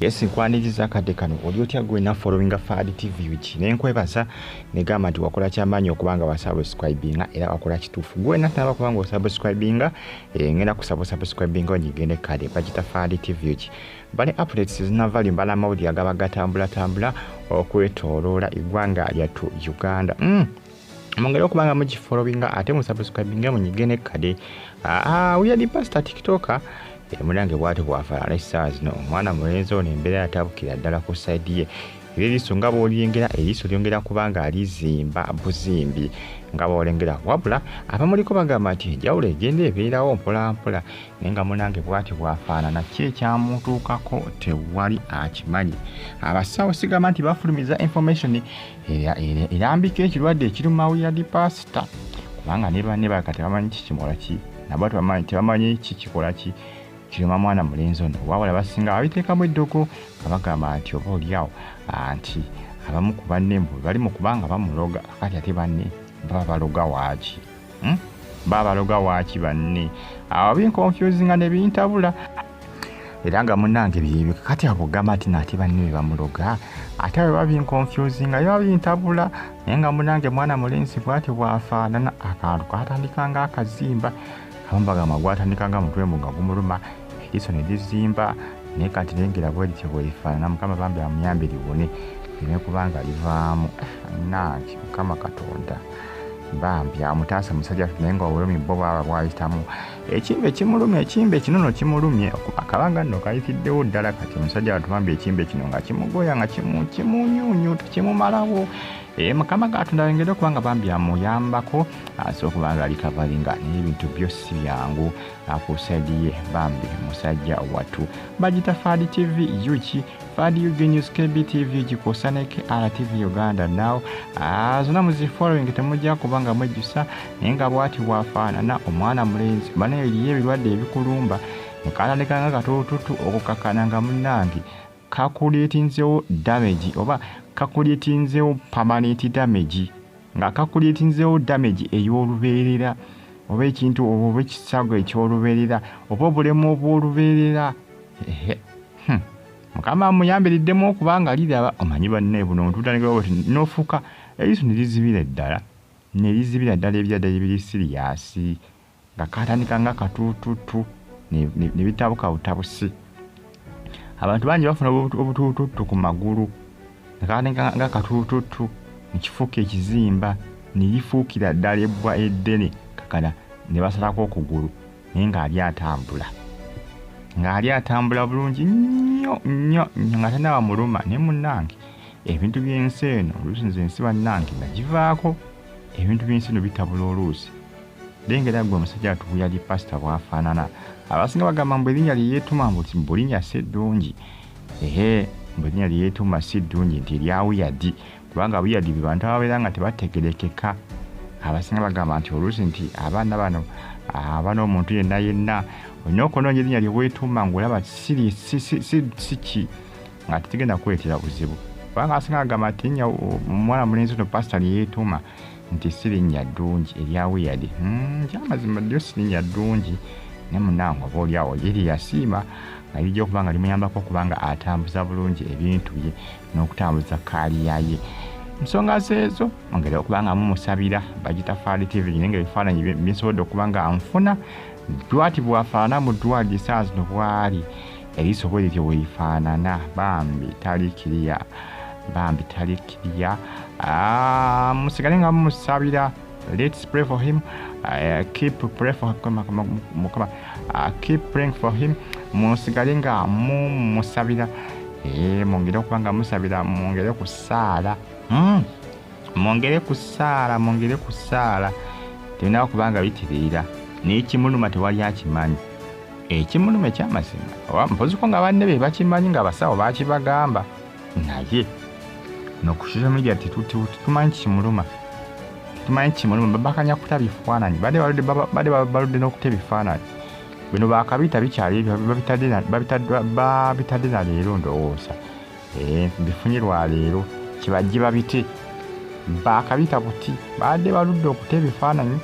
Yes, nkwaniriza akadde kano oli otya gwe na following Fadi TV wiki nenkwebaza negamba nti wakola kyamaanyi okubanga wasubscribinga era wakola kituufu gwe nataba kubanga wasubscribinga ngenda kusubscribinga onyigende kale bagita Fadi TV wiki bali updates zinavali mbala amawulire agaba gatambula okwetooloola eggwanga lyattu Uganda mongere okubanga mugifollowinga ate musubscribinga munyigende kale we are the pastor TikToker mulange bwate bwafaanana essaawa zino omwana mulenzi ono embeera yatabukira ddala ku sayidi ye era eriiso nga bw'olyengera eriiso lyongera kubanga alizimba buzimbi nga bw'olengera wabula abamuliko bagamba nti enjawulo egenda ebeerawo mpolampola naye nga munange bwate bwafaanana ki ekyamutuukako tewali akimanyi abasawo sigamba nti bafulumiza information erambika ekirwadde ekiruma wiyadi pasita kubanga ne banne bakati bamanyi kikimola ki nabo tebamanyi kikikola ki kirima mwana mulenzi ono wabula basinga babiteekamu eddogo nga bagamba nti oba oliawo anti abamu ku banne bali mu kubanga bamuloga kati ate banne baba baloga waaki baba baloga waaki banne awo binkonfusinga ne bintabula era nga munnange byebyo kati abugamba ati naate banne be bamuloga ate bwe babinkonfusinga yo bintabula naye nga munnange mwana mulenzi bwati bwafaanana akantu katandika nga akazimba abambagamba gwatandika nga mutwe nga gumuluma eriiso ne lizimba naye kati lengera bwelityo bwelifaanana mukama Bambi amuyambe liwone lireme kubanga livaamu nanki mukama Katonda Bambi amutaasa musajja naye nga obulumi bwo bwaba bwayitamu ekimbe kimulumye ekimbe kinono kimulumye akabanga nno kayitiddewo ddala kati musajja watubambi ekimbe kino nga kimugoya nga kimunyunyu tekimumalawo mukama Katonda alengedde okubanga Bambi amuyambako asobola okubanga alikavalinga n'ebintu byossi byangu ku sayidi ye Bambi musajja wattu bagita Fadi TV yuki Fadi News KBTV gikosaneke RTV Uganda now zonna muzifollowing temujja kubanga mwejjusa naye nga bwati bwafaanana omwana mulenzi bana eriyo ebirwadde ebikulumba nekatandikanga katotutu okukakana nga munnange kakuleetinzewo damage oba kakuleetinzewo permanent damage nga kakuleetinzewo damage ey'olubeerera oba ekintu oba ekisago eky'olubeerera oba obulemu obw'olubeerera mukama muyambiriddemu okubanga liraba omanyi banne buno ntutandikira bweti n'ofuuka eriiso ne lizibira ddala ebyadde ebiri siriyasi nga katandika nga katuututu ne bitabuka butabusi abantu bangi bafuna obutuututu ku magulu nekatandika nga katuututu nekifuuka ekizimba ne lifuukira ddala ebbwa eddene kakana ne basalako okugulu naye ng'ali atambula bulungi nnyo nga tanaba muluma ne munnange ebintu by'ensi eno oluusi nze ensi bannange nagivaako ebintu by'ensi eno bitabula oluusi lengera gwe omusajja atubuyali pasita bwafaanana abasinga bagamba mbu erinnya lyeyeetuma mbuti mbulinnya si ddungi mbulinnya lyeyeetuma si ddungi nti erya wiyadi kubanga wiyadi be bantu ababeera nga tebategerekeka abasinga bagamba nti oluusi nti abaana bano abana omuntu yenna olina okunoonya erinnya lyeweetuma ng'olaba siki nga tetigenda kuleetera buzibu kubanga abasinga bagamba nti erinnya omwana mulenzi ono pasita lyeyeetuma nti si linnya ddungi erya wiyadi kyamazima lyo si linnya ddungi ne munnange oba oliawo yeri yasiima nga lijja okuba nga limuyambako okubanga atambuza bulungi ebintu bye n'okutambuza kaaliya ye nsonga zeezo ongere okubanga mumusabira bagita Fadi TV naye nga ebifaananyi bisobodde okubanga anfuna bwati bwafaanana mu ddwaliro essaawa zino bwali eriiso bwe lityo bwelifaanana Bambi talikiriya musigale nga mumusabira. Let's pray for him. Keep praying for him. Keep praying for him. Musigale nga mumusabira. Mwongere okubanga musabira, mwongere kusaala. Mwongere kusaala. Tulina okubanga bitereera. N'ekimuluma tewali akimanyi. Ekimuluma ekyamazima. Mpoziko nga banne be bakimanyi nga abasawo bakibagamba. Naye n'okussocial media tumanyi kimuluma. Tumanyi kimuluma babakanya kuta bifaananyi. Badde baludde n'okuta ebifaananyi. Bino bakabita bikyali babitadde na leero ndowooza. Bifunye lwa leero kibajje babite. Bakabita buti badde baludde okuta ebifaananyi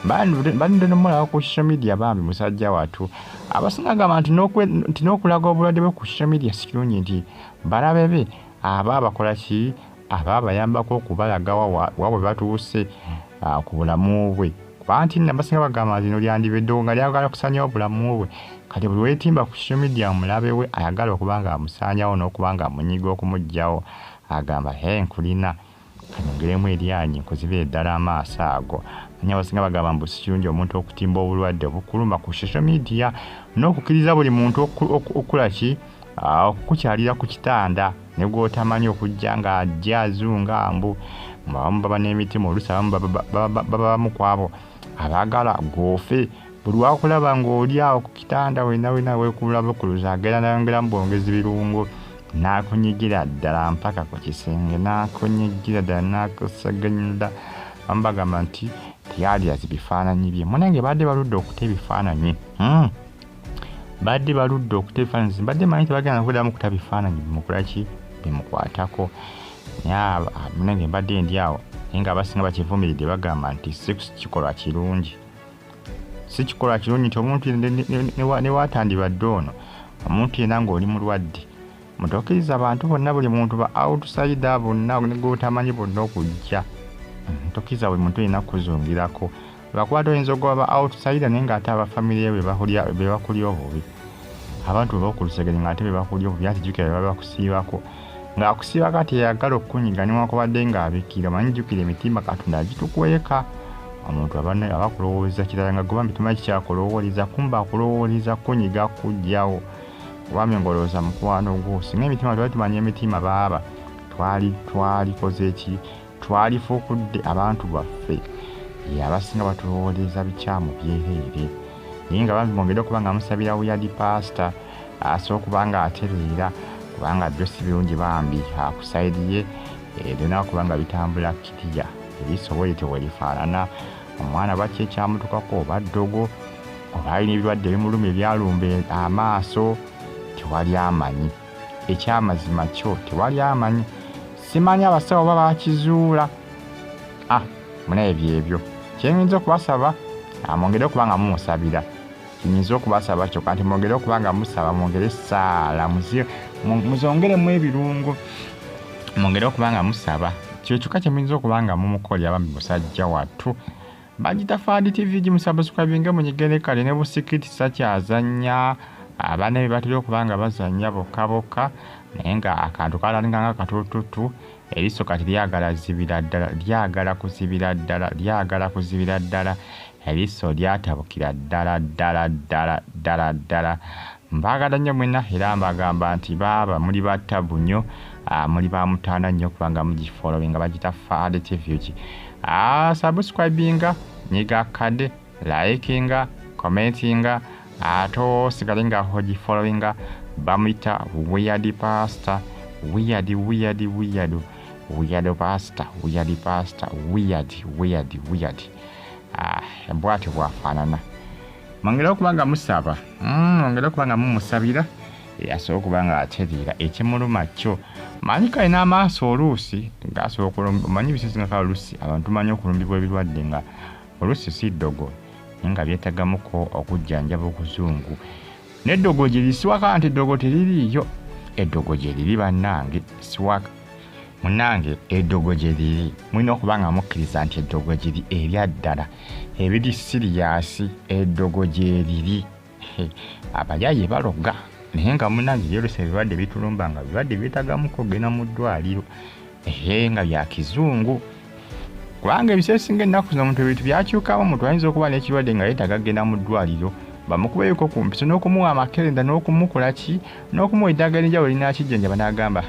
Bandi nomulaba ku social media Bambi musajja wattu abasinga gamba nti n'okulaga obulwadde bwe ku social media si kirungi nti balabe be aba bakola ki aba bayambako okubalaga wabwe batuuse ku bulamu bwe kuba nti abasinga bagamba lino lyandibeddewo nga lyagala kusaanyawo obulamu bwe kati buli weetimba ku social media omulabe we ayagala okuba nga amusaanyawo n'okuba nga amunyiga okumuggyawo agamba nkulina kanongeremu eryanyi nkuzibire ddala amaaso ago anya abasinga bagamba mbu si kirungi omuntu okutimba obulwadde obukuluma ku social media n'okukkiriza buli muntu okukola ki okukukyalira ku kitanda ne gw'otamanyi okujja ng'ajja azunga mbu abamu baba n'emitima oluusi abamu babamu ku abo abaagala goofe buli wakulaba ng'oli awo ku kitanda wena weekulabukuluza agenda nayongeramu bwongezi birungo n'akunyigira ddala mpaka ku kisenge n'akunyigira ddala n'akusaganyira abamu bagamba nti teyalyazi bifaananyi bye munange badde baludde okuta ebifaananyi badde manyi tebagenda kuddamu kuta bifaananyi bimukola ki bimukwatako munange mbadde ndi awo naye nga abasinga bakivumiridde bagamba nti si kikolwa kirungi nti omuntu ne watandibadde ono omuntu yena ng'oli mulwadde mutokkiriza abantu bonna buli muntu ba outsider bonna negwotamanyi bonna okujja tokkiriza buli muntu yena kuzungirako lwakuba toyinza okuba outsider naye ng'ate abafamire be bakulya obubi abantu bebakulusegenye ng'ate bebakulya obubi ati jjukira beba bakusiibako ng'akusiibako ati yayagala okukunyiga newankubadde ng'abikira manyi jjukira emitima Katonda agitukweka omuntu abakulowooza kirala nga goba mitumanyi kikyakulowooleza kumba akulowoolereza kunyiga kujjawo wamye ngolooza mukwano gwo singa emitima twali tumanya emitima baaba twalikoze eki twalifukudde abantu baffe abasinga batulowooleza bikyamu byereere naye nga Bambi mwongedde okuba nga musabira wuyadi pasita asobola okuba nga atereera kubanga byo si birungi Bambi akusayidiye byonna okuba nga bitambula kiriya erisobole tewerifaanana omwana baki ekyamutukako oba ddogo oba alina ebirwadde ebimuluma ebyalumba amaaso tewali amanyi ekyamazima kyo tewali amanyi simanyi abasawo baba bakizuula munaye byebyo kyenyinza okubasaba mwongere okuba nga mumusabira kinyinza okubasaba kyokka nti mwongere okuba nga musaba mwongere saala muzongeremu ebirungo mwongere okuba nga musaba kyokka kyemuyinza okuba nga mumukolera Bambi musajja wattu bagita Fadi TV gimusubscribinge munyigere kale ne busikiti sakyazannya abaana be batera okuba nga bazannya bokka naye nga akantu kalalinga nga katututu eriso kati lyagala kuzibira ddala eriso lyatabukira ddala mbagala nnyo mwenna era mbagamba nti baaba muli battabu nnyo muli bamutaana nnyo kubanga mugifollowinga bagita Fadi TV subscribinga nyiga kade likinga commentinga ato sigale nga hogifollowinga bamuyita wuyadi pastor wuyadi pastor wuyadi bwati bwafaanana mwongere okuba nga musaba mwongere okuba nga mumusabira asobola okuba nga atereera ekimuluma kyo manyi kalina amaaso oluusi ngaasobola okulumba manyi bisesinga oluusi abantu manyi okulumbibwa ebirwadde nga oluusi si ddogo naye nga byetagamuko okujjanjaba okuzungu n'eddogo gye lisiwaka nti eddogo teririiyo eddogo gye liri bannange siwaka munange eddogo gye liri mulina okuba nga mukkiriza nti eddogo gye liri erya ddala ebiri siriyasi eddogo gye liri abayaye baloga naye nga munange lyolusa ebirwadde bitulumba nga birwadde byetagamuko ogenda mu ddwaliro nga bya kizungu kubanga ebiseera ebisinga ennaku zino omuntu ebintu byakyukamu omuntu ayinza okuba n'ekirwadde nga yeetaaga kgenda mu ddwaliro bamukubeeko ku mpiso n'okumuwa amakerenda n'okumukola ki n'okumuwa eddagala enjawulo linakijjanjaba n'agamba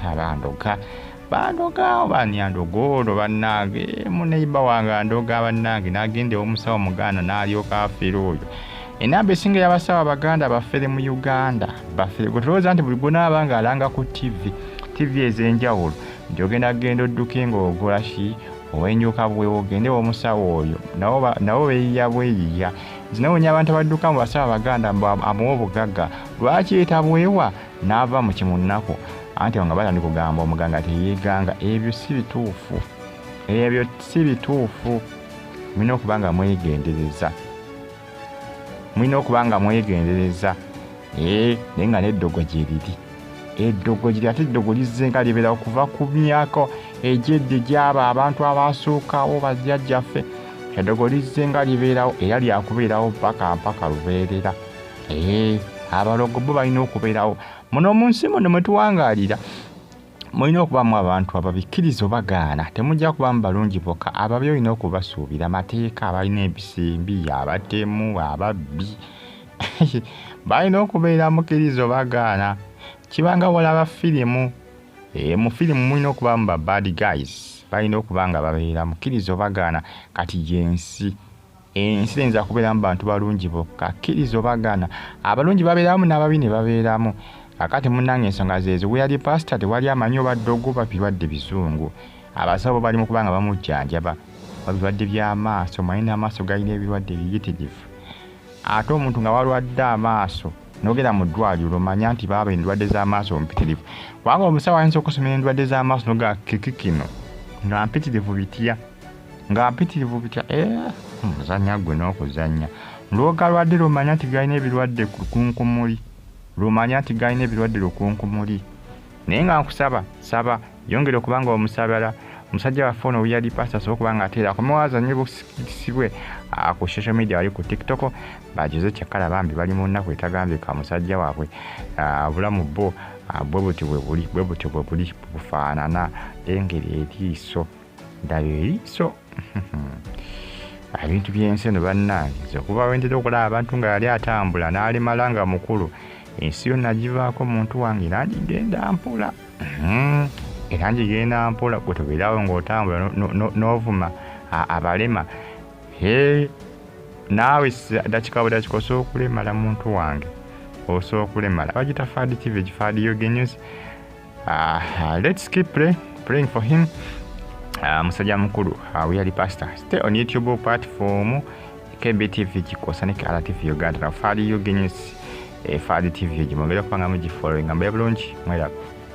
bandoga oba nyandogoolo bannange muneiba wange andoga bannange n'agenda ew'omusawo mugaana n'alyoka afeera oyo enamba esinga y'abasawo abaganda baffere mu Uganda baffere gwe tulowooza nti buli gwonaaba nga alanga ku tv ez'enjawulo nti ogenda kgenda odduke ng'ogola ki owenjuka bwewo ogende omusawo oyo nabo beeyiya bweyiya zinawonya abantu abadduka mu basawo abaganda amuwa obugagga lwaki etabwewa n'ava mu kimunnako anti nga batandi kugamba omuganga teyeeganga ebyo si bituufu mulina okuba nga mwegendereza naye nga n'eddogo gye liri eddogo gye ate eddogo lizze nga libeera okuva ku myaka egyedde gy'aba abantu abaasuukawo bajjajjaffe eddogo lizze nga libeerawo era lyakubeerawo mpaka lubeerera abalogo bo balina okubeerawo muno mu nsi muno mwe tuwangaalira mulina okubamu abantu ababikkiriza obagaana temujja kubamu balungi bokka ababi olina okubasuubira amateeka abalina ebisimbi abatemu ababbi balina okubeera mukkiriza obagaana kibanga walaba firimu mu firimu mulina okubamu ba bad guys balina okuba nga babeera mukkiriza obagaana kati yensi eyinza kubeeramu bantu balungi bokka kkiriza obagaana abalungi babeeramu n'ababi ne babeeramu akati munnange ensonga zeezo we yali pasita tewali amanyi obadde oguba birwadde bizungu abasawo bali mu kuba nga bamujjanjaba birwadde by'amaaso manyi n'amaaso galina ebirwadde biyitirivu ate omuntu nga walwadde amaaso nogera mu ddwaliro omanya nti baaba endwadde z'amaaso ompitirivu kubanga omusawo ayinza okusomera endwadde z'amaaso noga kikikino nga mpitirivu bitya muzannya gwe n'okuzannya lwogalwadde lwomanya nti galina ebirwadde lukunkumuli naye nga nkusaba yongera okubanga omusabala omusajja waffe ono yali pasita asobola okuba nga ateera akomewazanye busikisibwe ku social media wali ku TikTok bagize kyakala Bambi bali mu nnaku etagambye ka musajja waabwe obulamu bo bwe butyo bwe buli bufaanana engeri eriiso ndaba eriiso ebintu by'ensi eno bannange okuba wendera okulaba abantu nga yali atambula n'alimala nga mukulu ensi yonna givaako omuntu wange era ngigenda mpola gwe tobeerawo ng'otambula n'ovuma abalema naawe dakika osobola okulemala muntu wange osobola okulemala bagita Fadi TV Fadi Yoga News. Let's keep praying for him. Musajja mukulu we yali pastor. Stay on YouTube platform KBTV Kikosanike RTV Uganda na Fadi Yoga News Fadi TV gimwongera kubanga mugifollowing ambaye bulungi mwera